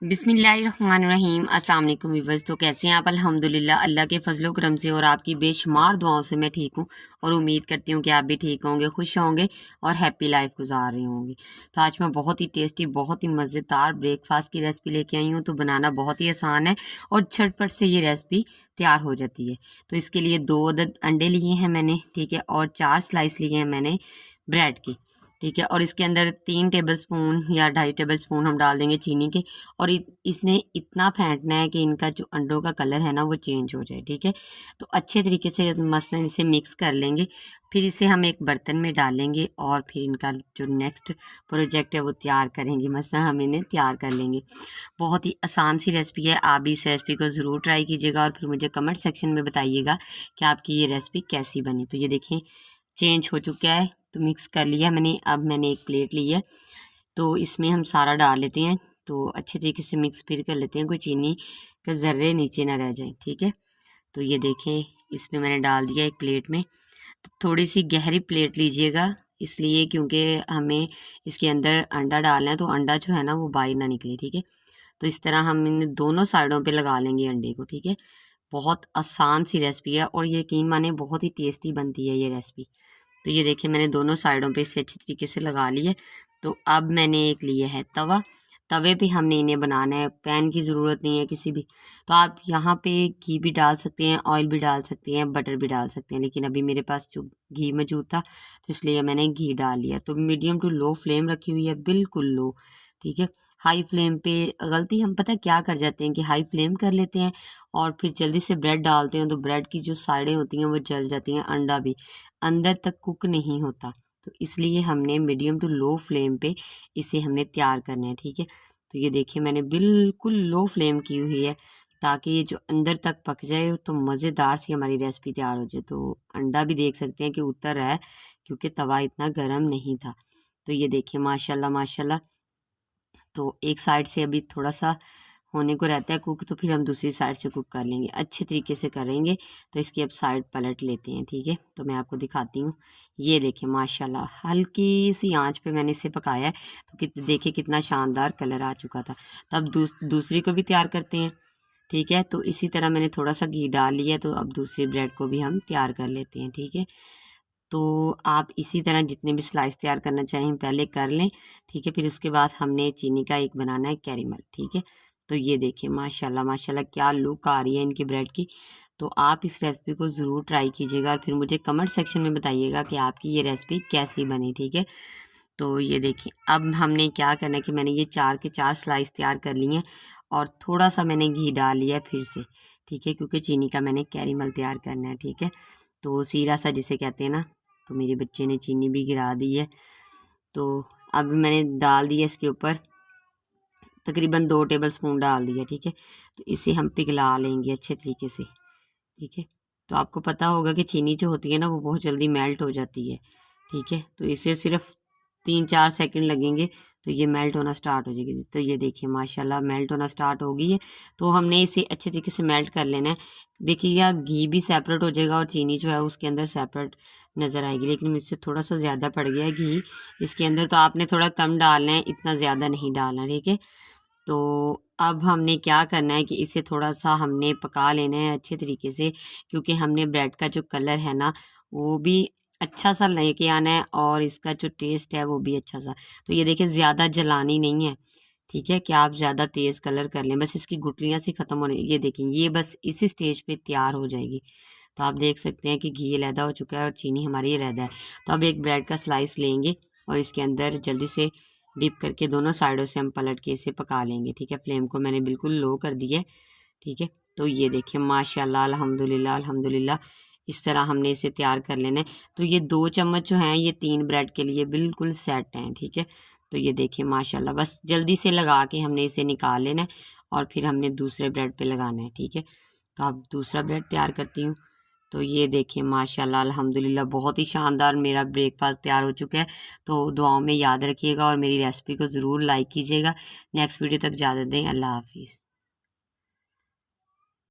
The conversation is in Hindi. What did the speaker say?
बिस्मिल्लाहिर्रहमानिर्रहीम। अस्सलाम वालेकुम व्यूअर्स। तो कैसे हैं आप? अल्हम्दुलिल्लाह अल्लाह के फजलो करम से और आपकी बेशुमार दुआओं से मैं ठीक हूँ और उम्मीद करती हूँ कि आप भी ठीक होंगे, खुश होंगे और हैप्पी लाइफ गुजार रहे होंगे। तो आज मैं बहुत ही टेस्टी, बहुत ही मज़ेदार ब्रेकफास्ट की रेसिपी लेके आई हूँ। तो बनाना बहुत ही आसान है और झटपट से ये रेसिपी तैयार हो जाती है। तो इसके लिए 2 अदद अंडे लिए हैं मैंने, ठीक है, और 4 स्लाइस लिए हैं मैंने ब्रेड की, ठीक है। और इसके अंदर 3 टेबलस्पून या 2.5 टेबलस्पून हम डाल देंगे चीनी के। और इसने इतना फेंटना है कि इनका जो अंडों का कलर है ना वो चेंज हो जाए, ठीक है। तो अच्छे तरीके से मसलन इसे मिक्स कर लेंगे। फिर इसे हम एक बर्तन में डालेंगे और फिर इनका जो नेक्स्ट प्रोजेक्ट है वो तैयार करेंगे, मसलन हम इन्हें तैयार कर लेंगे। बहुत ही आसान सी रेसिपी है, आप भी इस रेसिपी को ज़रूर ट्राई कीजिएगा और फिर मुझे कमेंट सेक्शन में बताइएगा कि आपकी ये रेसिपी कैसी बनी। तो ये देखें चेंज हो चुका है, तो मिक्स कर लिया मैंने। अब मैंने एक प्लेट ली है, तो इसमें हम सारा डाल लेते हैं। तो अच्छे तरीके से मिक्स फिर कर लेते हैं, कोई चीनी का ज़र्रे नीचे ना रह जाए, ठीक है। तो ये देखें इसमें मैंने डाल दिया एक प्लेट में। तो थोड़ी सी गहरी प्लेट लीजिएगा, इसलिए क्योंकि हमें इसके अंदर अंडा डालना है, तो अंडा जो है ना वो बाहर ना निकले, ठीक है। तो इस तरह हम इन दोनों साइडों पे लगा लेंगे अंडे को, ठीक है। बहुत आसान सी रेसिपी है और यकीन माने बहुत ही टेस्टी बनती है ये रेसिपी। तो ये देखिए मैंने दोनों साइडों पे इसे अच्छी तरीके से लगा लिए। तो अब मैंने एक लिया है तवा, तवे पे हमने इन्हें बनाना है, पैन की ज़रूरत नहीं है किसी भी। तो आप यहाँ पे घी भी डाल सकते हैं, ऑयल भी डाल सकते हैं, बटर भी डाल सकते हैं, लेकिन अभी मेरे पास जो घी मौजूद था तो इसलिए मैंने घी डाल लिया। तो मीडियम टू लो फ्लेम रखी हुई है, बिल्कुल लो, ठीक है। हाई फ्लेम पे गलती हम पता क्या कर जाते हैं कि हाई फ्लेम कर लेते हैं और फिर जल्दी से ब्रेड डालते हैं, तो ब्रेड की जो साइडें होती हैं वो जल जाती हैं, अंडा भी अंदर तक कुक नहीं होता। तो इसलिए हमने मीडियम टू लो फ्लेम पे इसे हमने तैयार करना है, ठीक है। तो ये देखिए मैंने बिल्कुल लो फ्लेम की हुई है ताकि ये जो अंदर तक पक जाए तो मज़ेदार सी हमारी रेसिपी तैयार हो जाए। तो अंडा भी देख सकते हैं कि उतर रहा है क्योंकि तवा इतना गर्म नहीं था। तो ये देखिए माशाल्लाह माशाल्लाह। तो एक साइड से अभी थोड़ा सा होने को रहता है कुक, तो फिर हम दूसरी साइड से कुक कर लेंगे, अच्छे तरीके से करेंगे। तो इसकी अब साइड पलट लेते हैं, ठीक है। तो मैं आपको दिखाती हूँ, ये देखें माशाल्लाह हल्की सी आंच पे मैंने इसे पकाया है। तो देखिए कितना शानदार कलर आ चुका था। तो अब दूसरी को भी तैयार करते हैं, ठीक है। तो इसी तरह मैंने थोड़ा सा घी डाल लिया, तो अब दूसरी ब्रेड को भी हम तैयार कर लेते हैं, ठीक है। तो आप इसी तरह जितने भी स्लाइस तैयार करना चाहें पहले कर लें, ठीक है। फिर उसके बाद हमने चीनी का एक बनाना है कैरेमल, ठीक है। तो ये देखिए माशाल्लाह माशाल्लाह क्या लुक आ रही है इनकी ब्रेड की। तो आप इस रेसिपी को ज़रूर ट्राई कीजिएगा और फिर मुझे कमेंट सेक्शन में बताइएगा कि आपकी ये रेसिपी कैसी बनी, ठीक है। तो ये देखिए अब हमने क्या करना है कि मैंने ये 4 के 4 स्लाइस तैयार कर लिए हैं और थोड़ा सा मैंने घी डाल लिया है फिर से, ठीक है, क्योंकि चीनी का मैंने कैरेमल तैयार करना है, ठीक है। तो सीरा सा जिसे कहते हैं ना, तो मेरे बच्चे ने चीनी भी गिरा दी है। तो अब मैंने डाल दिया इसके ऊपर तकरीबन 2 टेबलस्पून डाल दिया, ठीक है। तो इसे हम पिघला लेंगे अच्छे तरीके से, ठीक है। तो आपको पता होगा कि चीनी जो होती है ना वो बहुत जल्दी मेल्ट हो जाती है, ठीक है। तो इसे सिर्फ 3-4 सेकंड लगेंगे तो ये मेल्ट होना स्टार्ट हो जाएगी। तो ये देखिए माशाल्लाह मेल्ट होना स्टार्ट हो गई है। तो हमने इसे अच्छे तरीके से मेल्ट कर लेना है। देखिएगा घी भी सेपरेट हो जाएगा और चीनी जो है उसके अंदर सेपरेट नज़र आएगी, लेकिन मुझसे थोड़ा सा ज़्यादा पड़ गया है घी इसके अंदर, तो आपने थोड़ा कम डालना है, इतना ज़्यादा नहीं डालना, ठीक है। तो अब हमने क्या करना है कि इसे थोड़ा सा हमने पका लेना है अच्छे तरीके से, क्योंकि हमने ब्रेड का जो कलर है ना वो भी अच्छा सा लेके आना है और इसका जो टेस्ट है वो भी अच्छा सा। तो ये देखिए ज़्यादा जलानी नहीं है, ठीक है, कि आप ज़्यादा तेज़ कलर कर लें, बस इसकी गुठलियाँ सी ख़त्म होने। ये देखें ये बस इसी स्टेज पे तैयार हो जाएगी। तो आप देख सकते हैं कि घी अलहदा हो चुका है और चीनी हमारी अलहदा है। तो अब एक ब्रेड का स्लाइस लेंगे और इसके अंदर जल्दी से डिप करके दोनों साइडों से हम पलट के इसे पका लेंगे, ठीक है। फ्लेम को मैंने बिल्कुल लो कर दिया है, ठीक है। तो ये देखिए माशाल्लाह अल्हम्दुलिल्लाह अल्हम्दुलिल्लाह इस तरह हमने इसे तैयार कर लेना है। तो ये 2 चम्मच जो हैं ये 3 ब्रेड के लिए बिल्कुल सेट हैं, ठीक है। तो ये देखिए माशाल्लाह बस जल्दी से लगा के हमने इसे निकाल लेना है और फिर हमने दूसरे ब्रेड पे लगाना है, ठीक है। तो अब दूसरा ब्रेड तैयार करती हूँ। तो ये देखिए माशाल्लाह अल्हम्दुलिल्लाह बहुत ही शानदार मेरा ब्रेकफास्ट तैयार हो चुका है। तो दुआओं में याद रखिएगा और मेरी रेसिपी को ज़रूर लाइक कीजिएगा। नेक्स्ट वीडियो तक इजाज़त दें, अल्लाह हाफ़िज़।